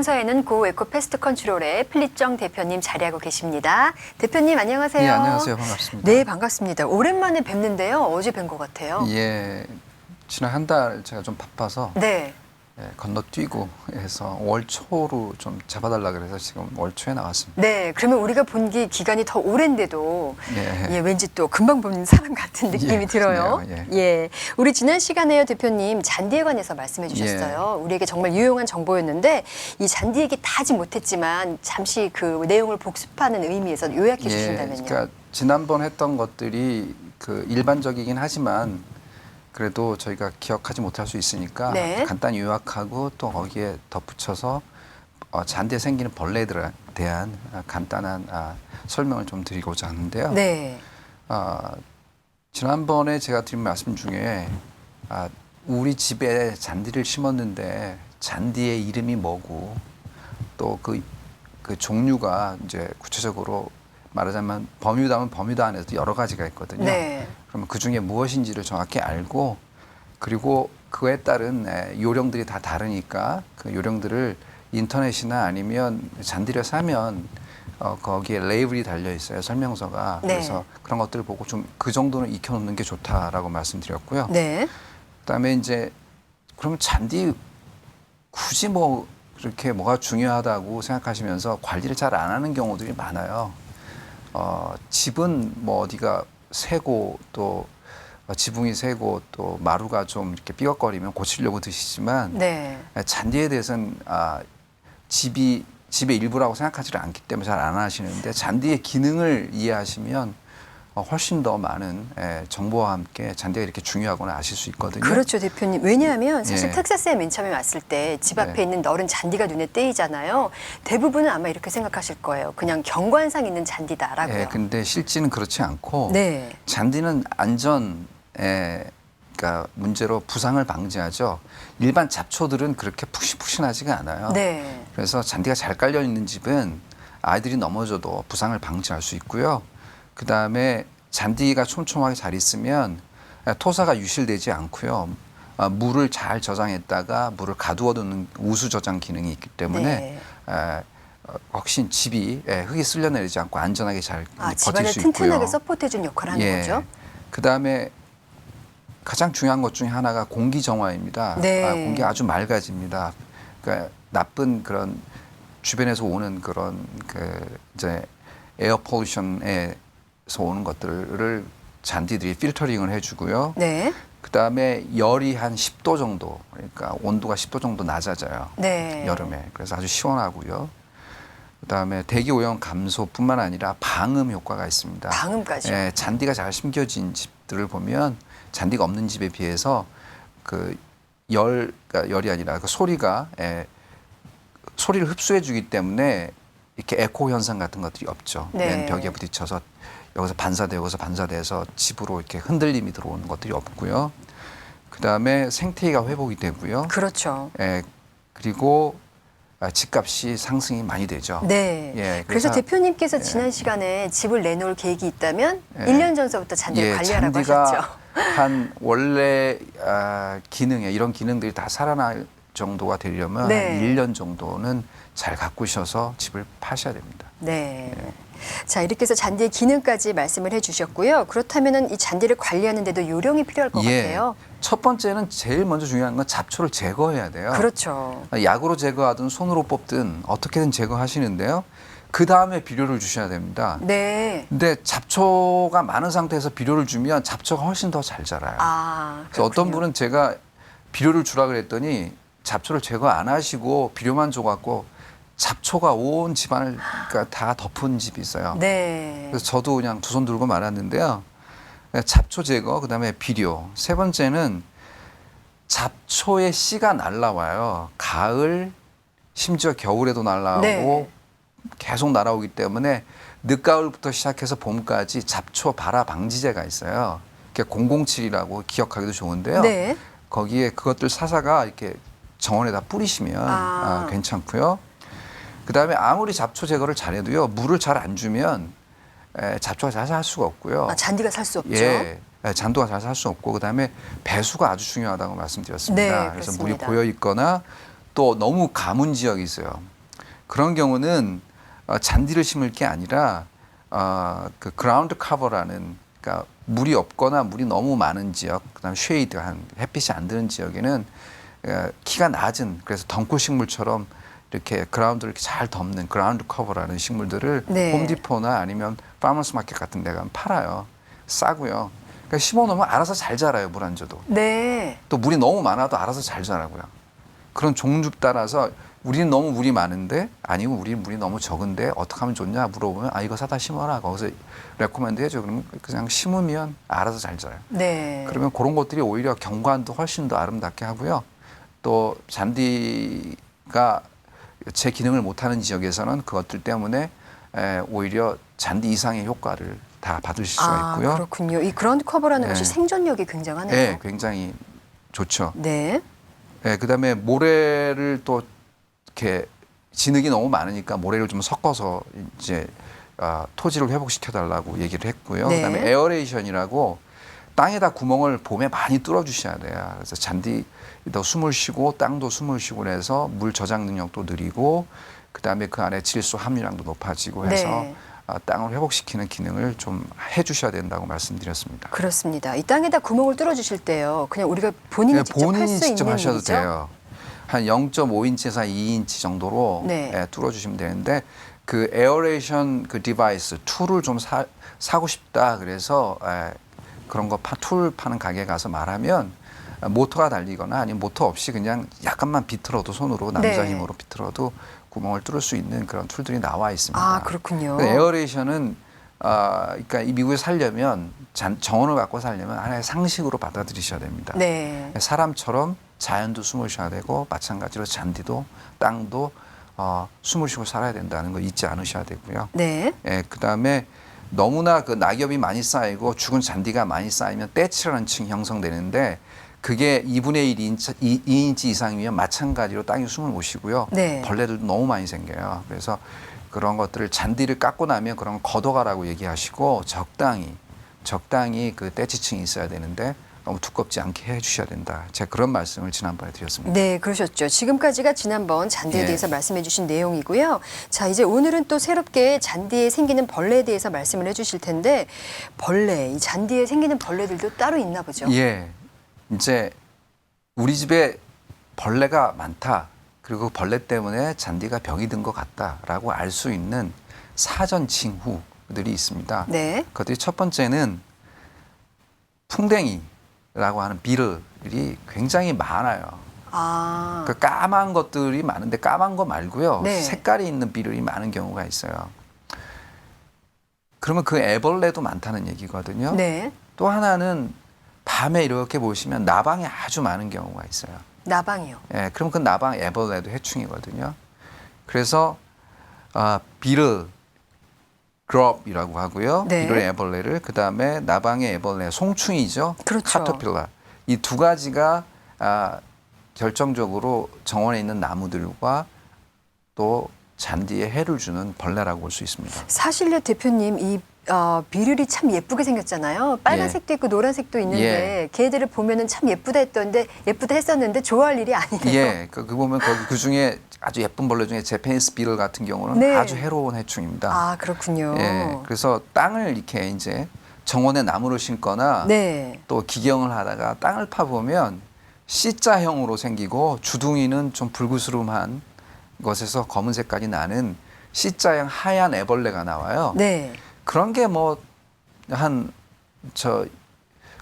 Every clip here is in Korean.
본사에는 고 에코 패스트 컨트롤의 필립정 대표님 자리하고 계십니다. 대표님 안녕하세요. 예, 안녕하세요. 반갑습니다. 네, 반갑습니다. 오랜만에 뵙는데요. 어제 뵌 것 같아요. 예, 지난 한 달 제가 좀 바빠서 네. 예, 건너뛰고 해서 월 초로 좀 잡아달라 그래서 지금 월 초에 나왔습니다. 네, 그러면 우리가 본 게 기간이 더 오랜데도 예. 왠지 또 금방 본 사람 같은 느낌이 예, 들어요. 그러네요. 예, 우리 지난 시간에요 대표님 잔디에 관해서 말씀해 주셨어요. 예. 우리에게 정말 유용한 정보였는데 이 잔디 얘기 다 하지 못했지만 잠시 그 내용을 복습하는 의미에서 요약해 주신다면요. 그러니까 지난번 했던 것들이 그 일반적이긴 하지만 그래도 저희가 기억하지 못할 수 있으니까 네. 간단히 요약하고 또 거기에 덧붙여서 잔디에 생기는 벌레들에 대한 간단한 설명을 좀 드리고자 하는데요. 네. 지난번에 제가 드린 말씀 중에 우리 집에 잔디를 심었는데 잔디의 이름이 뭐고 또 그 종류가 이제 구체적으로 말하자면 버뮤다면 버뮤다 안에도 여러 가지가 있거든요. 네. 그러면 그 중에 무엇인지를 정확히 알고 그리고 그에 따른 요령들이 다 다르니까 그 요령들을 인터넷이나 아니면 잔디를 사면 거기에 레이블이 달려 있어요. 설명서가. 네. 그래서 그런 것들을 보고 좀 그 정도는 익혀놓는 게 좋다라고 말씀드렸고요. 네. 그다음에 이제 그러면 잔디 굳이 뭐 그렇게 뭐가 중요하다고 생각하시면서 관리를 잘 안 하는 경우들이 많아요. 집은 뭐 어디가 새고 또 지붕이 새고 또 마루가 좀 이렇게 삐걱거리면 고치려고 드시지만 네. 잔디에 대해서는 집의 일부라고 생각하지를 않기 때문에 잘 안 하시는데 잔디의 기능을 이해하시면 훨씬 더 많은 정보와 함께 잔디가 이렇게 중요하구나 아실 수 있거든요. 그렇죠, 대표님. 왜냐하면 사실 예. 텍사스에 맨 처음에 왔을 때 집 앞에 네. 있는 너른 잔디가 눈에 띄잖아요. 대부분은 아마 이렇게 생각하실 거예요. 그냥 경관상 있는 잔디다라고요. 예, 근데 실제는 그렇지 않고 네. 잔디는 그러니까 문제로 부상을 방지하죠. 일반 잡초들은 그렇게 푹신푹신하지가 않아요. 네. 그래서 잔디가 잘 깔려 있는 집은 아이들이 넘어져도 부상을 방지할 수 있고요. 그 다음에 잔디가 촘촘하게 잘 있으면 토사가 유실되지 않고요. 물을 잘 저장했다가 물을 가두어두는 우수 저장 기능이 있기 때문에 훨씬 집이 흙이 쓸려내리지 않고 안전하게 잘 버틸 집안을 수 있고요. 튼튼하게 서포트해주는 역할을 하는 거죠. 그 다음에 가장 중요한 것 중에 하나가 공기 정화입니다. 네. 공기가 아주 맑아집니다. 그러니까 나쁜 그런 주변에서 오는 그런 이제 에어 폴루션에서 오는 것들을 잔디들이 필터링을 해주고요. 네. 그 다음에 열이 한 10도 정도, 그러니까 온도가 10도 정도 낮아져요. 네. 여름에. 그래서 아주 시원하고요. 그 다음에 대기 오염 감소뿐만 아니라 방음 효과가 있습니다. 방음까지요? 예, 잔디가 잘 심겨진 집들을 보면 잔디가 없는 집에 비해서 그러니까 열이 아니라 그 소리가 소리를 흡수해주기 때문에 이렇게 에코 현상 같은 것들이 없죠. 네. 맨 벽에 부딪혀서 여기서 반사되고 여기서 반사돼서 집으로 이렇게 흔들림이 들어오는 것들이 없고요. 그 다음에 생태계가 회복이 되고요. 그렇죠. 그리고 집값이 상승이 많이 되죠. 네. 예, 그래서 대표님께서 지난 시간에 집을 내놓을 계획이 있다면 1년 전서부터 잔디를 관리하라고 잔디가 하셨죠. 한 원래 기능에 이런 기능들이 다 살아날 정도가 되려면 네. 한 1년 정도는 잘 가꾸셔서 집을 파셔야 됩니다. 네. 자, 이렇게 해서 잔디의 기능까지 말씀을 해주셨고요. 그렇다면 이 잔디를 관리하는 데도 요령이 필요할 것 같아요. 첫 번째는 제일 먼저 중요한 건 잡초를 제거해야 돼요. 그렇죠. 약으로 제거하든 손으로 뽑든 어떻게든 제거하시는데요. 그 다음에 비료를 주셔야 됩니다. 네. 근데 잡초가 많은 상태에서 비료를 주면 잡초가 훨씬 더 잘 자라요. 그래서 어떤 분은 제가 비료를 주라 그랬더니 잡초를 제거 안 하시고 비료만 줘갖고 잡초가 온 집안을 다 덮은 집이 있어요. 네. 그래서 저도 그냥 두 손 들고 말았는데요. 잡초 제거, 그다음에 비료. 세 번째는 잡초의 씨가 날라와요. 가을, 심지어 겨울에도 날라오고 네. 계속 날아오기 때문에 늦가을부터 시작해서 봄까지 잡초 발화 방지제가 있어요. 007이라고 기억하기도 좋은데요. 네. 거기에 그것들 사사가 이렇게 정원에다 뿌리시면 괜찮고요. 그다음에 아무리 잡초 제거를 잘해도요. 물을 잘 안 주면 잡초가 잘 살 수가 없고요. 잔디가 살 수 없죠. 잔도가 잘 살 수 없고 그다음에 배수가 아주 중요하다고 말씀드렸습니다. 네, 그래서 그렇습니다. 물이 고여 있거나 또 너무 가문 지역이 있어요. 그런 경우는 잔디를 심을 게 아니라 그 그라운드 커버라는, 그러니까 물이 없거나 물이 너무 많은 지역, 그다음 쉐이드, 한 햇빛이 안 드는 지역에는 키가 낮은, 그래서 덩굴 식물처럼 이렇게 그라운드를 이렇게 잘 덮는 그라운드 커버라는 식물들을 네. 홈디포나 아니면 파머스 마켓 같은 데 가면 팔아요. 싸고요. 그러니까 심어놓으면 알아서 잘 자라요. 물 안 줘도. 네. 또 물이 너무 많아도 알아서 잘 자라고요. 그런 종류 따라서 우리는 너무 물이 많은데, 아니면 우리는 물이 너무 적은데 어떻게 하면 좋냐 물어보면 이거 사다 심어라. 거기서 레코멘드 해줘. 그러면 그냥 심으면 알아서 잘 자라요. 네. 그러면 그런 것들이 오히려 경관도 훨씬 더 아름답게 하고요. 또 잔디가 제 기능을 못하는 지역에서는 그것들 때문에 오히려 잔디 이상의 효과를 다 받으실 수가 있고요. 그렇군요. 이 그라운드 커버라는 네. 것이 생존력이 굉장하네요. 네, 굉장히 좋죠. 네. 네, 그다음에 모래를 또 이렇게 진흙이 너무 많으니까 모래를 좀 섞어서 이제 토지를 회복시켜 달라고 얘기를 했고요. 네. 그다음에 에어레이션이라고 땅에다 구멍을 봄에 많이 뚫어 주셔야 돼요. 그래서 잔디도 숨을 쉬고 땅도 숨을 쉬고 해서 물 저장 능력도 느리고, 그다음에 그 안에 질소 함유량도 높아지고 해서 네. 땅을 회복시키는 기능을 좀 해주셔야 된다고 말씀드렸습니다. 그렇습니다. 이 땅에다 구멍을 뚫어 주실 때요. 그냥 우리가 본인이 네, 직접 할 본인이 수 직접 있는 하셔도 일이죠? 돼요. 한 0.5인치에서 2인치 정도로 네. 뚫어주시면 되는데, 그 에어레이션 그 디바이스 툴을 좀 사고 싶다 그래서 그런 거 툴 파는 가게 가서 말하면 모터가 달리거나 아니면 모터 없이 그냥 약간만 비틀어도, 손으로 남자 네. 힘으로 비틀어도 구멍을 뚫을 수 있는 그런 툴들이 나와 있습니다. 그렇군요. 에어레이션은 그러니까 이 미국에 살려면, 정원을 갖고 살려면 하나의 상식으로 받아들이셔야 됩니다. 네. 사람처럼 자연도 숨을 쉬어야 되고, 마찬가지로 잔디도 땅도 숨을 쉬고 살아야 된다는 거 잊지 않으셔야 되고요. 네. 그다음에 너무나 그 낙엽이 많이 쌓이고 죽은 잔디가 많이 쌓이면 때치라는 층이 형성되는데, 그게 2분의 1 2인치 이상이면 마찬가지로 땅이 숨을 못 쉬고요. 네. 벌레들도 너무 많이 생겨요. 그래서 그런 것들을, 잔디를 깎고 나면 그런 거 걷어가라고 얘기하시고, 적당히 그 때치층이 있어야 되는데 너무 두껍지 않게 해주셔야 된다. 제가 그런 말씀을 지난번에 드렸습니다. 네, 그러셨죠. 지금까지가 지난번 잔디에 예. 대해서 말씀해 주신 내용이고요. 자, 이제 오늘은 또 새롭게 잔디에 생기는 벌레에 대해서 말씀을 해 주실 텐데, 이 잔디에 생기는 벌레들도 따로 있나 보죠? 예, 이제 우리 집에 벌레가 많다, 그리고 벌레 때문에 잔디가 병이 든 것 같다라고 알 수 있는 사전 징후들이 있습니다. 네. 그것들이 첫 번째는 풍뎅이라고 하는 비늘이 굉장히 많아요. 그 까만 것들이 많은데, 까만 거 말고요. 네. 색깔이 있는 비늘이 많은 경우가 있어요. 그러면 그 애벌레도 많다는 얘기거든요. 네. 또 하나는 밤에 이렇게 보시면 나방이 아주 많은 경우가 있어요. 나방이요. 그럼 그 나방 애벌레도 해충이거든요. 그래서 비를 그롭이라고 하고요. 네. 비를 애벌레를, 그다음에 나방의 애벌레, 송충이죠. 그렇죠. 카터필라. 이 두 가지가 결정적으로 정원에 있는 나무들과 또 잔디에 해를 주는 벌레라고 볼 수 있습니다. 사실요, 대표님, 이 비늘이 참 예쁘게 생겼잖아요. 빨간색도 있고 노란색도 있는데 걔들을 보면은 참 예쁘다 했었는데 좋아할 일이 아니에요. 예, 그 보면 거기 그 중에 아주 예쁜 벌레 중에 제페니스 비를 같은 경우는 네. 아주 해로운 해충입니다. 그렇군요. 예, 그래서 땅을 이렇게 이제 정원에 나무를 심거나 네. 또 기경을 하다가 땅을 파보면 C자형으로 생기고, 주둥이는 좀 불구스름한 것에서 검은 색깔이 나는 C자형 하얀 애벌레가 나와요. 네. 그런 게 뭐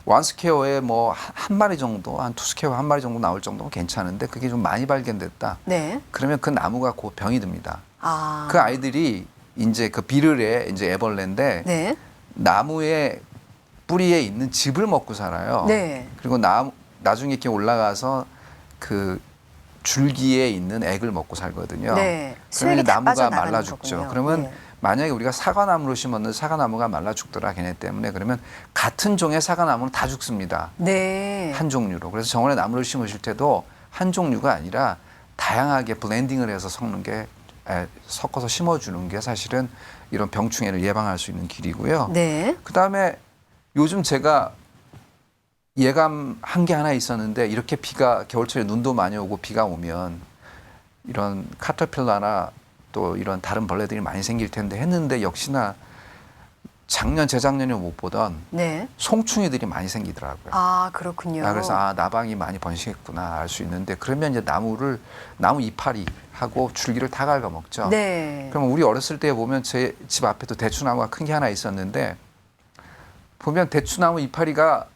원스퀘어에 뭐 한 마리 정도, 한 투스퀘어 한 마리 정도 나올 정도면 괜찮은데, 그게 좀 많이 발견됐다. 네. 그러면 그 나무가 곧 병이 듭니다. 아. 그 아이들이 이제 그 비늘에 이제 애벌레인데, 네. 나무의 뿌리에 있는 즙을 먹고 살아요. 네. 그리고 나중에 이렇게 올라가서 그 줄기에 있는 액을 먹고 살거든요. 네. 그러면 수액이 다 나무가 빠져나가는 말라 죽죠. 거군요. 그러면 네. 만약에 우리가 사과나무를 심었는데 사과나무가 말라 죽더라, 걔네 때문에, 그러면 같은 종의 사과나무는 다 죽습니다. 네. 한 종류로. 그래서 정원에 나무를 심으실 때도 한 종류가 아니라 다양하게 블렌딩을 해서 섞어서 심어주는 게 사실은 이런 병충해를 예방할 수 있는 길이고요. 네. 그다음에 요즘 제가 예감한 게 하나 있었는데, 이렇게 겨울철에 눈도 많이 오고 비가 오면 이런 카터필라나 또 이런 다른 벌레들이 많이 생길 텐데 했는데 역시나 작년 재작년에 못 보던 네. 송충이들이 많이 생기더라고요. 아, 그렇군요. 그래서 나방이 많이 번식했구나 알 수 있는데 그러면 이제 나무 이파리 하고 줄기를 다 갉아먹죠. 네. 그러면 우리 어렸을 때 보면 제 집 앞에도 대추나무가 큰 게 하나 있었는데 보면 대추나무 이파리가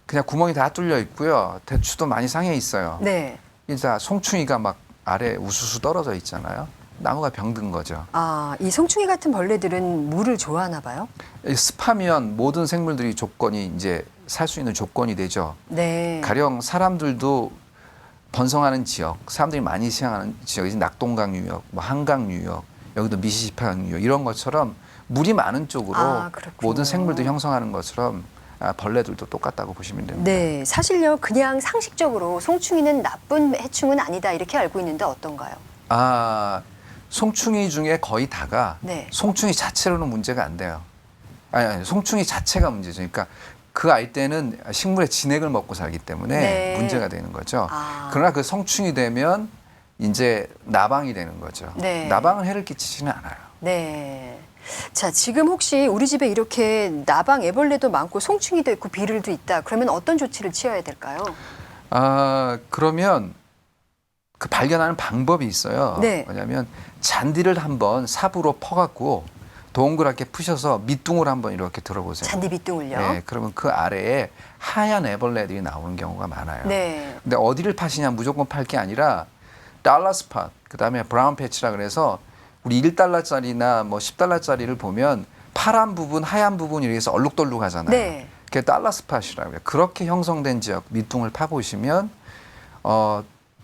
그냥 구멍이 다 뚫려 있고요. 대추도 많이 상해 있어요. 네. 이제 송충이가 막 아래 우수수 떨어져 있잖아요. 나무가 병든 거죠. 아, 이 송충이 같은 벌레들은 물을 좋아하나 봐요? 습하면 모든 생물들이 조건이 이제 살 수 있는 조건이 되죠. 네. 가령 사람들도 번성하는 지역, 사람들이 많이 시행하는 지역이 낙동강 유역, 뭐 한강 유역, 여기도 미시시피강 유역 이런 것처럼 물이 많은 쪽으로 그렇군요. 모든 생물들이 형성하는 것처럼 벌레들도 똑같다고 보시면 됩니다. 네, 사실요, 그냥 상식적으로 송충이는 나쁜 해충은 아니다 이렇게 알고 있는데 어떤가요? 송충이 중에 거의 다가 네. 송충이 자체로는 문제가 안 돼요. 아니, 송충이 자체가 문제죠. 그러니까 그 아이때는 식물의 진액을 먹고 살기 때문에 네. 문제가 되는 거죠. 아. 그러나 그 성충이 되면 이제 나방이 되는 거죠. 네. 나방은 해를 끼치지는 않아요. 네. 자, 지금 혹시 우리 집에 이렇게 나방 애벌레도 많고 송충이도 있고 비늘도 있다. 그러면 어떤 조치를 취해야 될까요? 그러면 그 발견하는 방법이 있어요. 네. 뭐냐면 잔디를 한번 삽으로 퍼갖고 동그랗게 푸셔서 밑둥을 한번 이렇게 들어보세요. 잔디 밑둥을요? 네, 그러면 그 아래에 하얀 애벌레들이 나오는 경우가 많아요. 네. 근데 어디를 파시냐 무조건 팔 게 아니라 달러 스팟, 그다음에 브라운 패치라 그래서 우리 1달러짜리나 뭐 10달러짜리를 보면 파란 부분, 하얀 부분 이렇게 해서 얼룩덜룩하잖아요. 네. 그게 달러 스팟이라고 해요. 그렇게 형성된 지역 밑둥을 파보시면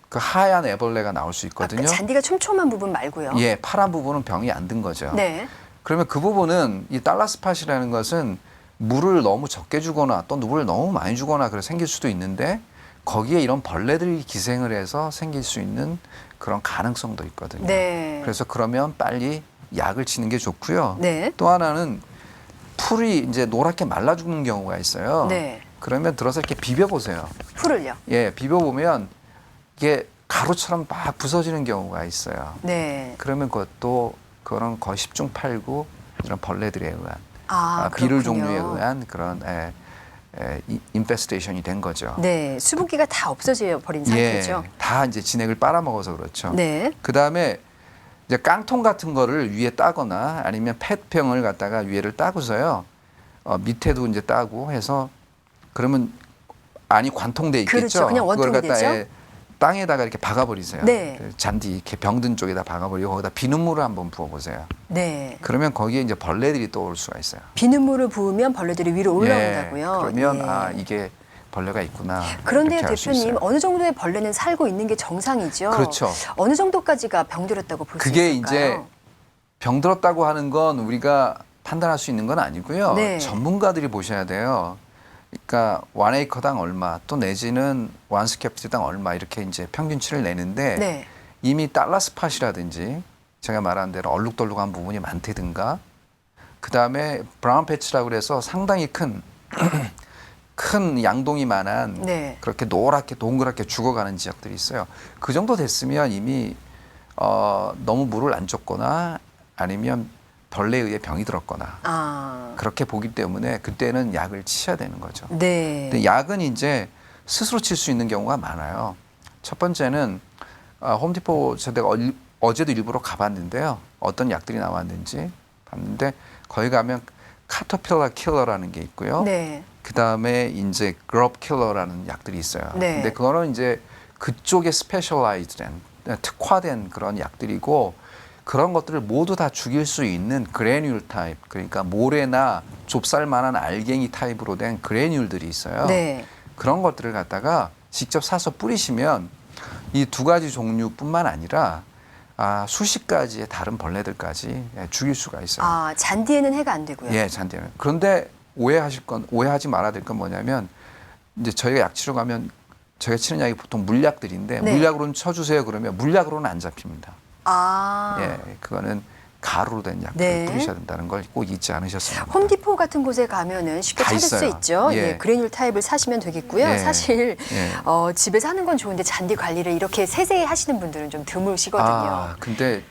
그 하얀 애벌레가 나올 수 있거든요. 잔디가 촘촘한 부분 말고요. 예, 파란 부분은 병이 안 든 거죠. 네. 그러면 그 부분은 이 달러 스팟이라는 것은 물을 너무 적게 주거나 또 물을 너무 많이 주거나 그래 생길 수도 있는데 거기에 이런 벌레들이 기생을 해서 생길 수 있는 그런 가능성도 있거든요. 네. 그래서 그러면 빨리 약을 치는 게 좋고요. 네. 또 하나는 풀이 이제 노랗게 말라 죽는 경우가 있어요. 네. 그러면 들어서 이렇게 비벼 보세요. 풀을요? 예, 비벼 보면 이게 가루처럼 막 부서지는 경우가 있어요. 네. 그러면 그거는 거의 10중 8구 이런 벌레들에 의한 비늘 그렇군요. 종류에 의한 그런 인페스테이션이 된 거죠. 네, 수분기가 다 없어져 버린 상태죠. 다 이제 진액을 빨아먹어서 그렇죠. 네. 그 다음에 이제 깡통 같은 거를 위에 따거나 아니면 펫병을 갖다가 위에를 따고서요. 밑에도 이제 따고 해서 그러면 안이 관통돼 있겠죠. 그렇죠. 그냥 원통이 그걸 갖다 되죠. 땅에다가 이렇게 박아버리세요. 네. 잔디 이렇게 병든 쪽에다 박아버리고 거기다 비눗물을 한번 부어보세요. 네. 그러면 거기에 이제 벌레들이 떠올 수가 있어요. 비눗물을 부으면 벌레들이 위로 올라온다고요. 그러면 예. 이게 벌레가 있구나. 그런데요, 이렇게 알수 대표님, 있어요. 어느 정도의 벌레는 살고 있는 게 정상이죠. 그렇죠. 어느 정도까지가 병들었다고 볼 수 그게 있을까요? 이제 병들었다고 하는 건 우리가 판단할 수 있는 건 아니고요. 네. 전문가들이 보셔야 돼요. 그러니까 1에이커당 얼마 또 내지는 1스퀘어피트당 얼마 이렇게 이제 평균치를 내는데 네. 이미 달러 스팟이라든지 제가 말한 대로 얼룩덜룩한 부분이 많다든가 그다음에 브라운 패치라고 그래서 상당히 큰 양동이 만한 네. 그렇게 노랗게 동그랗게 죽어가는 지역들이 있어요. 그 정도 됐으면 이미 너무 물을 안 줬거나 아니면 벌레에 의해 병이 들었거나 그렇게 보기 때문에 그때는 약을 치셔야 되는 거죠. 네. 근데 약은 이제 스스로 칠 수 있는 경우가 많아요. 첫 번째는 홈디포 제가 어제도 일부러 가봤는데요. 어떤 약들이 나왔는지 봤는데 거기 가면 카터필러 킬러라는 게 있고요. 네. 그 다음에 이제 그럽 킬러라는 약들이 있어요. 네. 근데 그거는 이제 그쪽에 스페셜라이즈된 특화된 그런 약들이고 그런 것들을 모두 다 죽일 수 있는 그래뉴얼 타입, 그러니까 모래나 좁쌀만한 알갱이 타입으로 된 그래뉴얼들이 있어요. 네. 그런 것들을 갖다가 직접 사서 뿌리시면 이 두 가지 종류뿐만 아니라 수십 가지의 다른 벌레들까지 죽일 수가 있어요. 잔디에는 해가 안 되고요. 예, 잔디는. 그런데 오해하지 말아야 될 건 뭐냐면 이제 저희가 약 치러 가면 저희가 치는 약이 보통 물약들인데 네. 물약으로는 쳐주세요 그러면 물약으로는 안 잡힙니다. 예, 그거는 가루로 된 약들을 네. 뿌리셔야 된다는 걸 꼭 잊지 않으셨으면 합니다. 홈디포 같은 곳에 가면은 쉽게 다 찾을 수 있어요. 있죠. 예. 예, 그래뉴얼 타입을 사시면 되겠고요. 예. 사실 예. 집에서 하는 건 좋은데 잔디 관리를 이렇게 세세히 하시는 분들은 좀 드무시거든요. 근데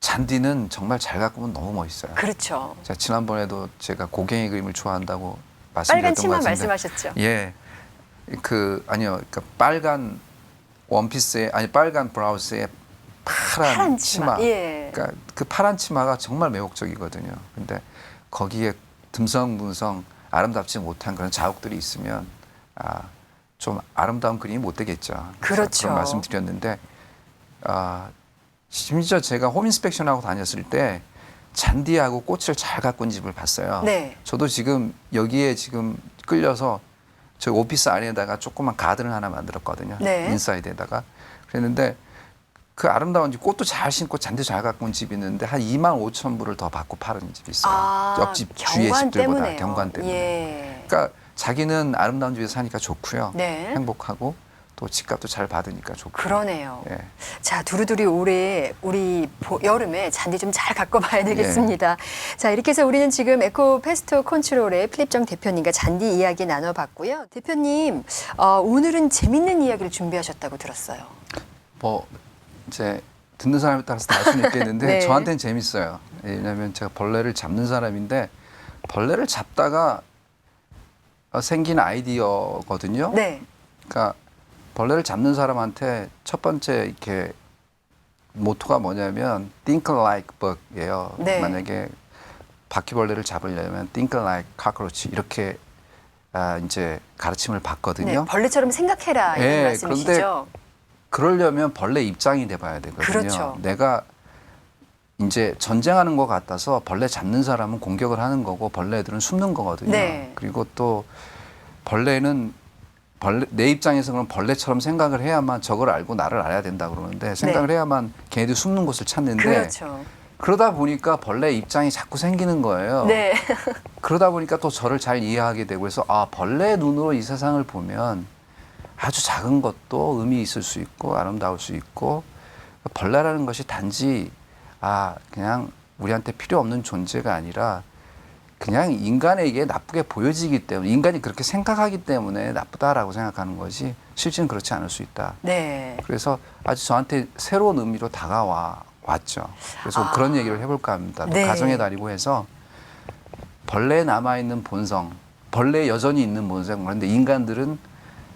잔디는 정말 잘 가꾸면 너무 멋있어요. 그렇죠. 자, 지난번에도 제가 고갱이 그림을 좋아한다고 빨간 말씀드렸던 치마 것 같은데, 말씀하셨죠. 예, 아니요, 그러니까 빨간 원피스에 아니 빨간 브라우스에 파란 치마. 예. 그러니까 그 파란 치마가 정말 매혹적이거든요. 근데 거기에 듬성듬성 아름답지 못한 그런 자국들이 있으면 좀 아름다운 그림이 못 되겠죠. 그래서 그렇죠. 그런 말씀드렸는데 심지어 제가 홈 인스펙션하고 다녔을 때 잔디하고 꽃을 잘 가꾼 집을 봤어요. 네. 저도 지금 여기에 지금 끌려서 저희 오피스 안에다가 조그만 가든을 하나 만들었거든요. 네. 인사이드에다가. 그랬는데 그 아름다운 집, 꽃도 잘 심고 잔디 잘 가꾼 집이 있는데 한 25,000불을 더 받고 파는 집이 있어요. 옆집 주위의 경관 집들보다 때문에요. 경관 때문에. 예. 그러니까 자기는 아름다운 집에서 사니까 좋고요. 네. 행복하고 또 집값도 잘 받으니까 좋고. 그러네요. 예. 자, 두루두루 올해 우리 여름에 잔디 좀 잘 가꿔봐야 되겠습니다. 자, 이렇게 해서 우리는 지금 에코 페스트 컨트롤의 필립정 대표님과 잔디 이야기 나눠봤고요. 대표님, 오늘은 재밌는 이야기를 준비하셨다고 들었어요. 뭐 이제 듣는 사람에 따라서 다를 수는 있겠는데 네. 저한테는 재밌어요. 왜냐하면 제가 벌레를 잡는 사람인데 벌레를 잡다가 생긴 아이디어거든요. 네. 그러니까 벌레를 잡는 사람한테 첫 번째 이렇게 모토가 뭐냐면 think like bug이에요. 네. 만약에 바퀴벌레를 잡으려면 think like cockroach 이렇게 이제 가르침을 받거든요. 네. 벌레처럼 생각해라 이런 네, 말씀이시죠? 그러려면 벌레 입장이 돼봐야 되거든요. 그렇죠. 내가 이제 전쟁하는 것 같아서 벌레 잡는 사람은 공격을 하는 거고 벌레들은 숨는 거거든요. 네. 그리고 또 내 입장에서 그럼 벌레처럼 생각을 해야만 저걸 알고 나를 알아야 된다 그러는데 생각을 해야만 걔네들이 숨는 곳을 찾는데 그렇죠. 그러다 보니까 벌레 입장이 자꾸 생기는 거예요. 네. 그러다 보니까 또 저를 잘 이해하게 되고 해서 벌레 눈으로 이 세상을 보면 아주 작은 것도 의미 있을 수 있고 아름다울 수 있고 벌레라는 것이 단지 그냥 우리한테 필요 없는 존재가 아니라 그냥 인간에게 나쁘게 보여지기 때문에 인간이 그렇게 생각하기 때문에 나쁘다라고 생각하는 것이 실제는 그렇지 않을 수 있다. 네. 그래서 아주 저한테 새로운 의미로 왔죠. 그래서 그런 얘기를 해볼까 합니다. 네. 가정의 달이고 해서 벌레에 남아있는 본성, 벌레에 여전히 있는 본성, 그런데 인간들은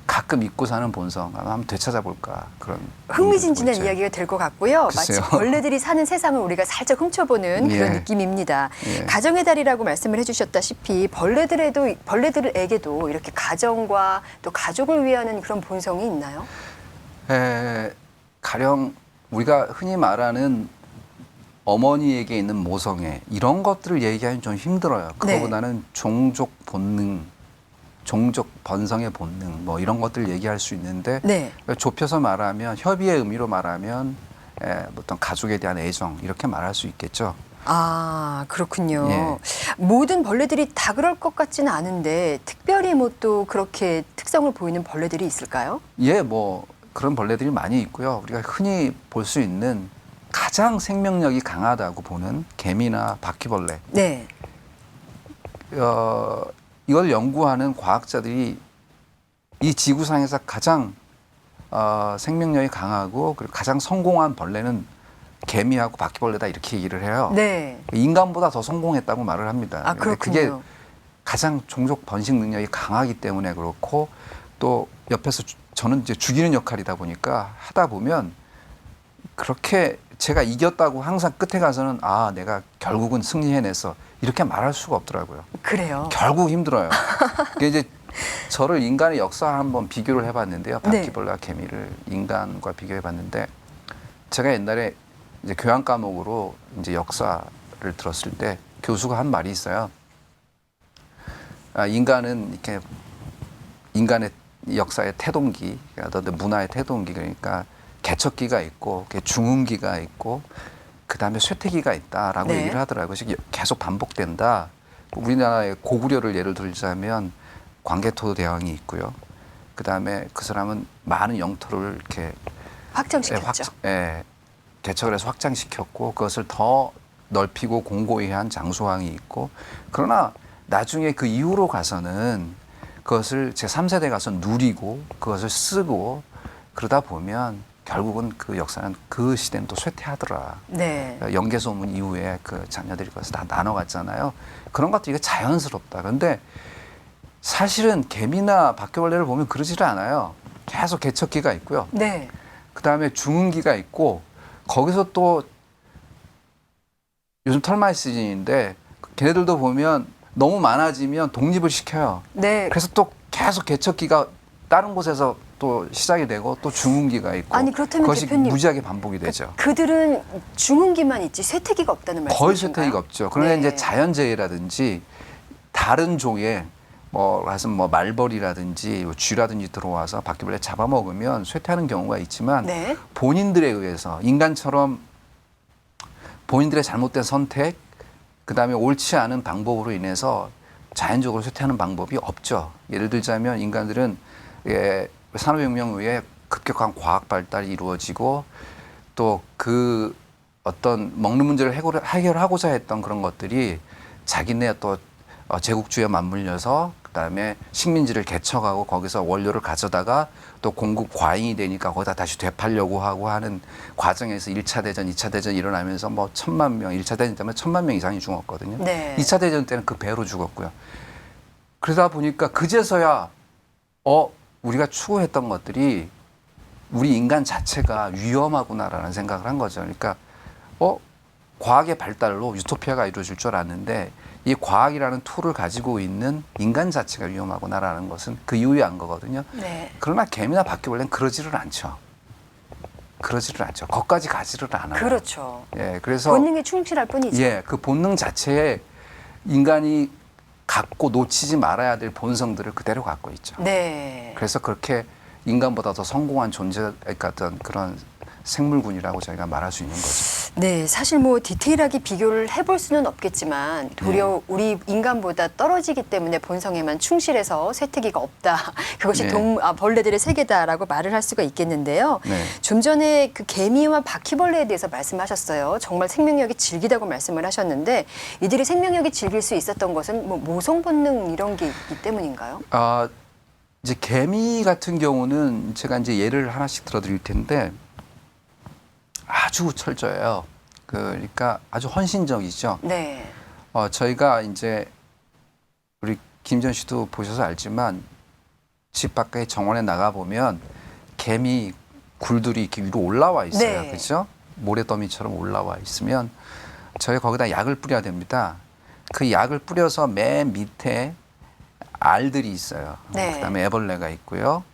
가끔 잊고 사는 본성 한번 되찾아볼까 그런 흥미진진한 의미도 이야기가 될 것 같고요. 글쎄요. 마치 벌레들이 사는 세상을 우리가 살짝 훔쳐보는 그런 예. 느낌입니다. 예. 가정의 달이라고 말씀을 해주셨다시피 벌레들에게도 이렇게 가정과 또 가족을 위하는 그런 본성이 있나요? 가령 우리가 흔히 말하는 어머니에게 있는 모성애 이런 것들을 얘기하기는 좀 힘들어요. 그거보다는 종족 본능, 종족 번성의 본능 뭐 이런 것들 얘기할 수 있는데 네. 좁혀서 말하면 협의의 의미로 말하면 어떤 가족에 대한 애정 이렇게 말할 수 있겠죠. 그렇군요. 예. 모든 벌레들이 다 그럴 것 같지는 않은데 특별히 뭐 또 그렇게 특성을 보이는 벌레들이 있을까요? 예, 뭐 그런 벌레들이 많이 있고요. 우리가 흔히 볼 수 있는 가장 생명력이 강하다고 보는 개미나 바퀴벌레. 네. 이걸 연구하는 과학자들이 이 지구상에서 가장 생명력이 강하고 그리고 가장 성공한 벌레는 개미하고 바퀴벌레다 이렇게 얘기를 해요. 네. 인간보다 더 성공했다고 말을 합니다. 그렇군요. 그게 가장 종족 번식 능력이 강하기 때문에 그렇고 또 옆에서 저는 이제 죽이는 역할이다 보니까 하다 보면 그렇게 제가 이겼다고 항상 끝에 가서는 내가 결국은 승리해냈어 이렇게 말할 수가 없더라고요. 그래요. 결국 힘들어요. 그게 이제 저를 인간의 역사와 한번 비교를 해봤는데요. 바퀴벌레와 개미를 인간과 비교해봤는데 제가 옛날에 이제 교양 과목으로 이제 역사를 들었을 때 교수가 한 말이 있어요. 인간은 이렇게 인간의 역사의 태동기, 어떤 문화의 태동기 그러니까 개척기가 있고 중흥기가 있고 그다음에 쇠퇴기가 있다라고 네. 얘기를 하더라고요. 계속 반복된다. 우리나라의 고구려를 예를 들자면 광개토 대왕이 있고요. 그다음에 그 사람은 많은 영토를 이렇게 확정시켰죠. 개척을 해서 확장시켰고 그것을 더 넓히고 공고히 한 장수왕이 있고 그러나 나중에 그 이후로 가서는 그것을 제3세대 가서 누리고 그것을 쓰고 그러다 보면 결국은 그 역사는 그 시대는 또 쇠퇴하더라. 네. 영계소문 이후에 그 자녀들이 거기서 다 나눠갔잖아요. 그런 것도 이게 자연스럽다. 그런데 사실은 개미나 바퀴벌레를 보면 그러지를 않아요. 계속 개척기가 있고요. 네. 그다음에 중흥기가 있고 거기서 또 요즘 털마이 시즌인데 걔네들도 보면 너무 많아지면 독립을 시켜요. 네. 그래서 또 계속 개척기가 다른 곳에서 또 시작이 되고 또 중흥기가 있고 아니, 그렇다면 그것이 대표님, 무지하게 반복이 되죠. 그들은 중흥기만 있지 쇠퇴기가 없다는 말씀이신가요? 거의 쇠퇴기가 없죠. 그런데 네. 이제 자연재해라든지 다른 종의 뭐 말벌이라든지 쥐라든지 들어와서 바퀴벌레 잡아먹으면 쇠퇴하는 경우가 있지만 네. 본인들에 의해서 인간처럼 본인들의 잘못된 선택 그다음에 옳지 않은 방법으로 인해서 자연적으로 쇠퇴하는 방법이 없죠. 예를 들자면 인간들은 산업혁명 후에 급격한 과학 발달이 이루어지고 또 그 어떤 먹는 문제를 해결하고자 했던 그런 것들이 자기네 또 제국주의에 맞물려서 그다음에 식민지를 개척하고 거기서 원료를 가져다가 또 공급 과잉이 되니까 거기다 다시 되팔려고 하고 하는 과정에서 1차 대전, 2차 대전 일어나면서 뭐 1,000만 명, 1차 대전 때문에 1,000만 명 이상이 죽었거든요. 네. 2차 대전 때는 그 배로 죽었고요. 그러다 보니까 그제서야 우리가 추구했던 것들이 우리 인간 자체가 위험하구나라는 생각을 한 거죠. 그러니까 과학의 발달로 유토피아가 이루어질 줄 알았는데 이 과학이라는 툴을 가지고 있는 인간 자체가 위험하구나라는 것은 그 이후에 안 거거든요. 네. 그러나 개미나 바퀴벌레는 그러지를 않죠. 그러지를 않죠. 거기까지 가지를 않아요. 그렇죠. 예, 그래서 본능에 충실할 뿐이죠. 예, 그 본능 자체에 인간이 갖고 놓치지 말아야 될 본성들을 그대로 갖고 있죠. 네. 그래서 그렇게 인간보다 더 성공한 존재 같은 그런 생물군이라고 저희가 말할 수 있는 거죠. 네, 사실 뭐 디테일하게 비교를 해볼 수는 없겠지만 도리어 우리 인간보다 떨어지기 때문에 본성에만 충실해서 쇠퇴기가 없다. 그것이 네. 벌레들의 세계다라고 말을 할 수가 있겠는데요. 네. 좀 전에 그 개미와 바퀴벌레에 대해서 말씀하셨어요. 정말 생명력이 질기다고 말씀을 하셨는데 이들이 생명력이 질길 수 있었던 것은 뭐 모성 본능 이런 게 있기 때문인가요? 이제 개미 같은 경우는 제가 이제 예를 하나씩 들어드릴 텐데 아주 철저해요. 그러니까 아주 헌신적이죠. 네. 저희가 이제 우리 김전 씨도 보셔서 알지만 집 밖에 정원에 나가 보면 개미 굴들이 이렇게 위로 올라와 있어요. 네. 그렇죠? 모래더미처럼 올라와 있으면 저희 거기다 약을 뿌려야 됩니다. 그 약을 뿌려서 맨 밑에 알들이 있어요. 네. 그다음에 애벌레가 있고요.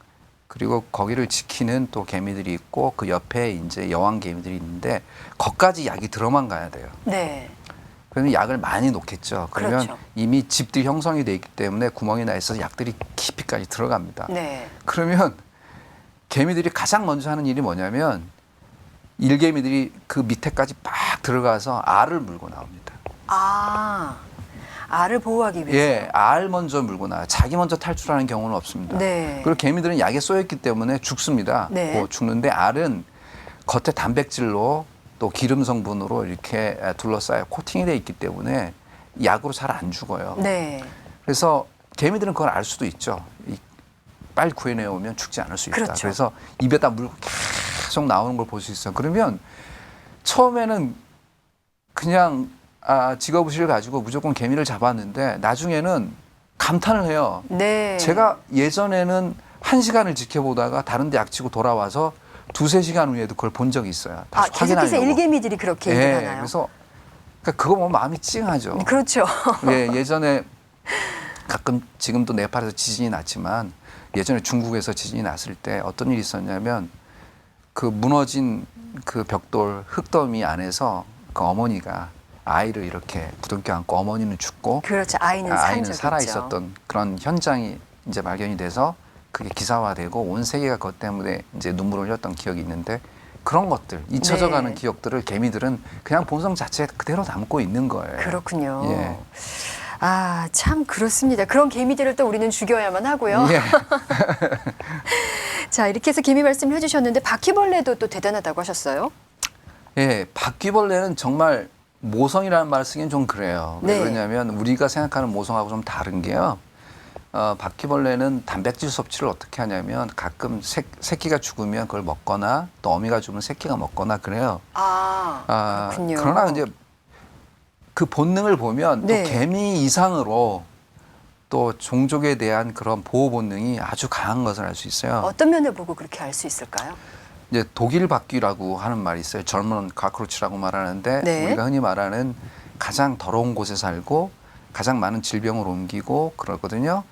그리고 거기를 지키는 또 개미들이 있고 그 옆에 이제 여왕 개미들이 있는데 거기까지 약이 들어만 가야 돼요. 네. 그러면 약을 많이 놓겠죠. 그러면 그렇죠. 이미 집들이 형성이 돼 있기 때문에 구멍이 나 있어서 약들이 깊이까지 들어갑니다. 네. 그러면 개미들이 가장 먼저 하는 일이 뭐냐면 일개미들이 그 밑에까지 막 들어가서 알을 물고 나옵니다. 알을 보호하기 위해서. 예, 알 먼저 물고 나와요. 자기 먼저 탈출하는 경우는 없습니다. 네. 그리고 개미들은 약에 쏘였기 때문에 죽습니다. 네. 죽는데 알은 겉에 단백질로 또 기름 성분으로 이렇게 둘러싸여 코팅이 돼 있기 때문에 약으로 잘 안 죽어요. 네. 그래서 개미들은 그걸 알 수도 있죠. 빨리 구해내 오면 죽지 않을 수 있다. 그렇죠. 그래서 입에다 물고 계속 나오는 걸 볼 수 있어요. 그러면 처음에는 그냥 직업의식을 가지고 무조건 개미를 잡았는데 나중에는 감탄을 해요. 네. 제가 예전에는 1시간을 지켜보다가 다른 데 약치고 돌아와서 2-3시간 후에도 그걸 본 적이 있어요. 다시 계속해서 확인하려고. 일개미들이 그렇게 예, 일어나요. 그래서 그거 보면 마음이 찡하죠. 그렇죠. 예, 예전에 가끔 지금도 네팔에서 지진이 났지만 예전에 중국에서 지진이 났을 때 어떤 일이 있었냐면 그 무너진 그 벽돌 흙더미 안에서 그 어머니가 아이를 이렇게 부둥켜 안고 어머니는 죽고 그렇죠. 아이는 살아 있었던 그런 현장이 이제 발견이 돼서 그게 기사화되고 온 세계가 그것 때문에 이제 눈물을 흘렸던 기억이 있는데 그런 것들 잊혀져가는 네. 기억들을 개미들은 그냥 본성 자체에 그대로 담고 있는 거예요. 그렇군요. 예. 참 그렇습니다. 그런 개미들을 또 우리는 죽여야만 하고요. 예. 자, 이렇게 해서 개미 말씀을 해주셨는데 바퀴벌레도 또 대단하다고 하셨어요? 예, 바퀴벌레는 정말 모성이라는 말을 쓰기엔 좀 그래요. 왜 네. 그러냐면 우리가 생각하는 모성하고 좀 다른 게요. 바퀴벌레는 단백질 섭취를 어떻게 하냐면 가끔 새끼가 죽으면 그걸 먹거나 또 어미가 죽으면 새끼가 먹거나 그래요. 그렇군요. 그러나 이제 그 본능을 보면 네. 또 개미 이상으로 또 종족에 대한 그런 보호 본능이 아주 강한 것을 알 수 있어요. 어떤 면을 보고 그렇게 알 수 있을까요? 이제 독일 바퀴라고 하는 말이 있어요. 젊은 카크로치라고 말하는데 네. 우리가 흔히 말하는 가장 더러운 곳에 살고 가장 많은 질병을 옮기고 그러거든요.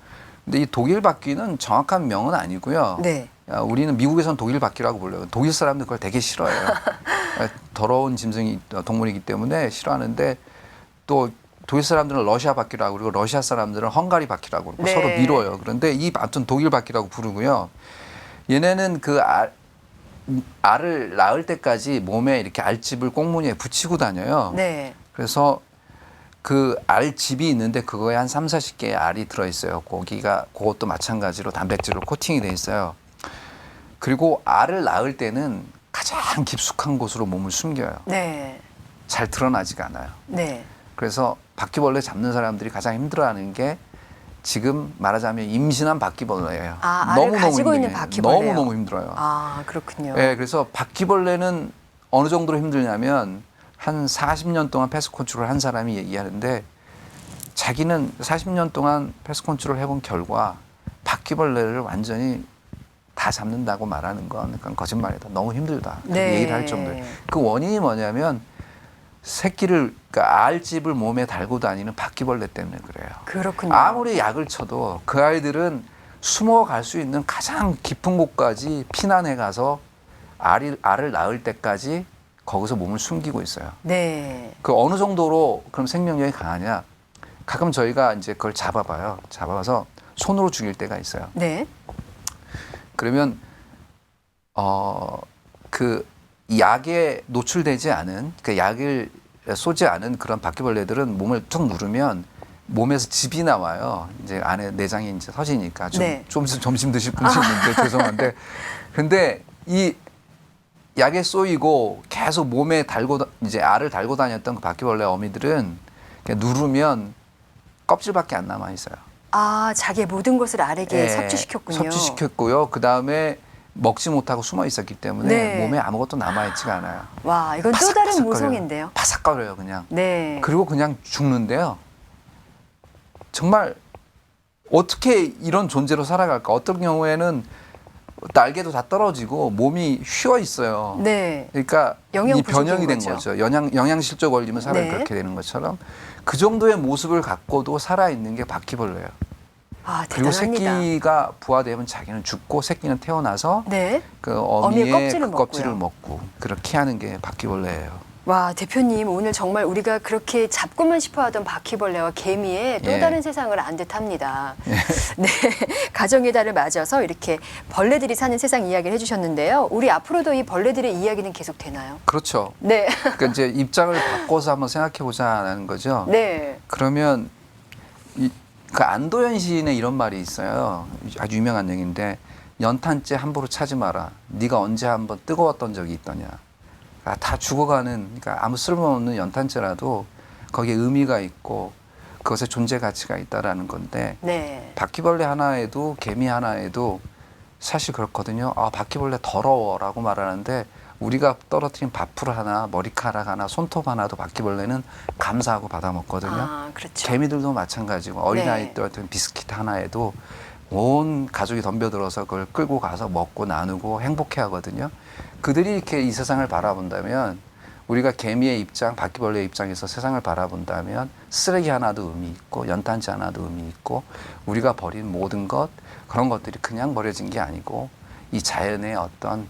근데 이 독일 바퀴는 정확한 명은 아니고요. 네. 우리는 미국에서는 독일 바퀴라고 불러요. 독일 사람들 그걸 되게 싫어해요. 더러운 짐승이 동물이기 때문에 싫어하는데 또 독일 사람들은 러시아 바퀴라고 그러고 러시아 사람들은 헝가리 바퀴라고 그러고 네. 서로 미뤄요. 그런데 아무튼 독일 바퀴라고 부르고요. 얘네는 그 알을 낳을 때까지 몸에 이렇게 알집을 꽁무니에 붙이고 다녀요. 네. 그래서 그 알집이 있는데 그거에 한 3, 40개의 알이 들어있어요. 그것도 마찬가지로 단백질로 코팅이 돼 있어요. 그리고 알을 낳을 때는 가장 깊숙한 곳으로 몸을 숨겨요. 네. 잘 드러나지가 않아요. 네. 그래서 바퀴벌레 잡는 사람들이 가장 힘들어하는 게 지금 말하자면 임신한 바퀴벌레예요. 알을 가지고 있는 바퀴벌레요. 너무너무 힘들어요. 그렇군요. 네, 그래서 바퀴벌레는 어느 정도로 힘들냐면 한 40년 동안 패스트 컨트롤 한 사람이 얘기하는데 자기는 40년 동안 패스트 컨트롤 해본 결과 바퀴벌레를 완전히 다 잡는다고 말하는 건 그건 거짓말이다. 너무 힘들다. 네. 얘기를 할 정도예요. 그 원인이 뭐냐면 그러니까 알집을 몸에 달고 다니는 바퀴벌레 때문에 그래요. 그렇군요. 아무리 약을 쳐도 그 아이들은 숨어갈 수 있는 가장 깊은 곳까지 피난해 가서 알을 낳을 때까지 거기서 몸을 숨기고 있어요. 네. 그 어느 정도로 그럼 생명력이 강하냐? 가끔 저희가 이제 그걸 잡아봐요. 잡아서 손으로 죽일 때가 있어요. 네. 그러면 그 약에 노출되지 않은 그 약을 쏘지 않은 그런 바퀴벌레들은 몸을 툭 누르면 몸에서 즙이 나와요. 이제 안에 내장이 이제 터지니까 네. 좀 점심 드실 분이 있는데 죄송한데 근데 이 약에 쏘이고 계속 몸에 이제 알을 달고 다녔던 그 바퀴벌레 어미들은 그냥 누르면 껍질밖에 안 남아 있어요. 자기의 모든 것을 알에게 섭취시켰군요. 섭취시켰고요. 그 다음에 먹지 못하고 숨어 있었기 때문에 네. 몸에 아무것도 남아 있지가 않아요. 와, 이건 또 다른 바삭바삭거려요. 모성인데요. 바삭거려요, 그냥. 네. 그리고 그냥 죽는데요. 정말 어떻게 이런 존재로 살아갈까? 어떤 경우에는 날개도 다 떨어지고 몸이 휘어 있어요. 네. 그러니까 영양 이 부족인 변형이 된 거죠. 거죠. 영양실조 걸리면 사람이 네. 그렇게 되는 것처럼 그 정도의 모습을 갖고도 살아있는 게 바퀴벌레예요. 그리고 대단합니다. 새끼가 부화되면 자기는 죽고 새끼는 태어나서 네. 그 어미의 어미의 껍질을 그 껍질을 먹고요. 먹고 그렇게 하는 게 바퀴벌레예요. 와, 대표님 오늘 정말 우리가 그렇게 잡고만 싶어하던 바퀴벌레와 개미의 또 예. 다른 세상을 안 듯합니다. 네, 가정의 달을 맞아서 이렇게 벌레들이 사는 세상 이야기를 해주셨는데요. 우리 앞으로도 이 벌레들의 이야기는 계속 되나요? 그렇죠. 네, 그러니까 이제 입장을 바꿔서 한번 생각해 보자는 거죠. 네, 그러면 그 안도현 시인의 이런 말이 있어요. 아주 유명한 얘기인데 연탄재 함부로 차지 마라. 네가 언제 한번 뜨거웠던 적이 있더냐. 다 죽어가는 그러니까 아무 쓸모없는 연탄재라도 거기에 의미가 있고 그것에 존재 가치가 있다라는 건데 네, 바퀴벌레 하나에도 개미 하나에도 사실 그렇거든요. 바퀴벌레 더러워라고 말하는데 우리가 떨어뜨린 밥풀 하나, 머리카락 하나, 손톱 하나도 바퀴벌레는 감사하고 받아먹거든요. 그렇죠. 개미들도 마찬가지고 어린아이들한테는 비스킷 하나에도 온 가족이 덤벼들어서 그걸 끌고 가서 먹고 나누고 행복해 하거든요. 그들이 이렇게 이 세상을 바라본다면 우리가 개미의 입장, 바퀴벌레의 입장에서 세상을 바라본다면 쓰레기 하나도 의미 있고 연탄재 하나도 의미 있고 우리가 버린 모든 것 그런 것들이 그냥 버려진 게 아니고 이 자연의 어떤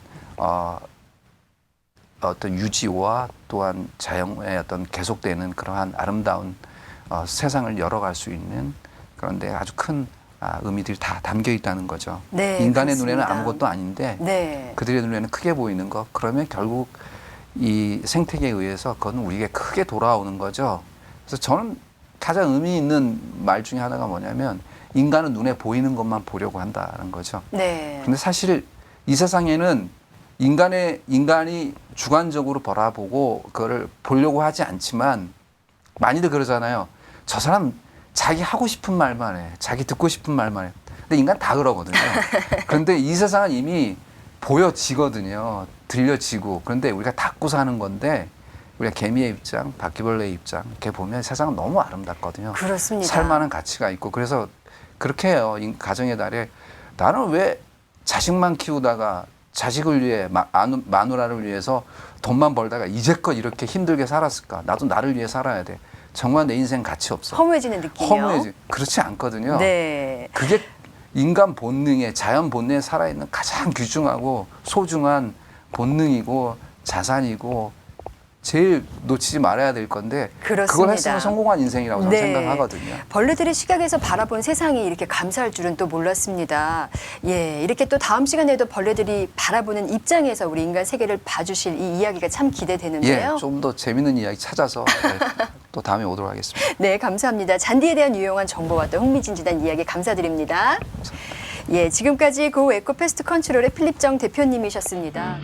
유지와 또한 자연의 어떤 계속되는 그러한 아름다운 세상을 열어갈 수 있는 그런데 아주 큰 의미들이 다 담겨 있다는 거죠. 네, 인간의 그렇습니다. 눈에는 아무것도 아닌데 네, 그들의 눈에는 크게 보이는 것. 그러면 결국 이 생태계에 의해서 그건 우리에게 크게 돌아오는 거죠. 그래서 저는 가장 의미 있는 말 중에 하나가 뭐냐면 인간은 눈에 보이는 것만 보려고 한다는 거죠. 네. 근데 사실 이 세상에는 인간이 주관적으로 바라보고 그거를 보려고 하지 않지만 많이들 그러잖아요. 저 사람 자기 하고 싶은 말만 해. 자기 듣고 싶은 말만 해. 근데 인간 다 그러거든요. 그런데 이 세상은 이미 보여지거든요. 들려지고. 그런데 우리가 닫고 사는 건데 우리가 개미의 입장, 바퀴벌레의 입장 이렇게 보면 세상은 너무 아름답거든요. 그렇습니다. 살만한 가치가 있고 그래서 그렇게 해요. 가정의 달에 나는 왜 자식만 키우다가 자식을 위해 마누라를 위해서 돈만 벌다가 이제껏 이렇게 힘들게 살았을까? 나도 나를 위해 살아야 돼. 정말 내 인생 가치 없어. 허무해지는 느낌이요. 허무해지. 그렇지 않거든요. 네. 그게 인간 본능에 자연 본능에 살아있는 가장 귀중하고 소중한 본능이고 자산이고 제일 놓치지 말아야 될 건데 그렇습니다. 그걸 했으면 성공한 인생이라고 저는 네. 생각하거든요. 벌레들의 시각에서 바라본 세상이 이렇게 감사할 줄은 또 몰랐습니다. 예, 이렇게 또 다음 시간에도 벌레들이 바라보는 입장에서 우리 인간 세계를 봐주실 이 이야기가 참 기대되는데요. 예, 좀 더 재밌는 이야기 찾아서 또 다음에 오도록 하겠습니다. 네, 감사합니다. 잔디에 대한 유용한 정보와 또 흥미진진한 이야기 감사드립니다. 예, 지금까지 고 에코패스트 컨트롤의 필립정 대표님이셨습니다.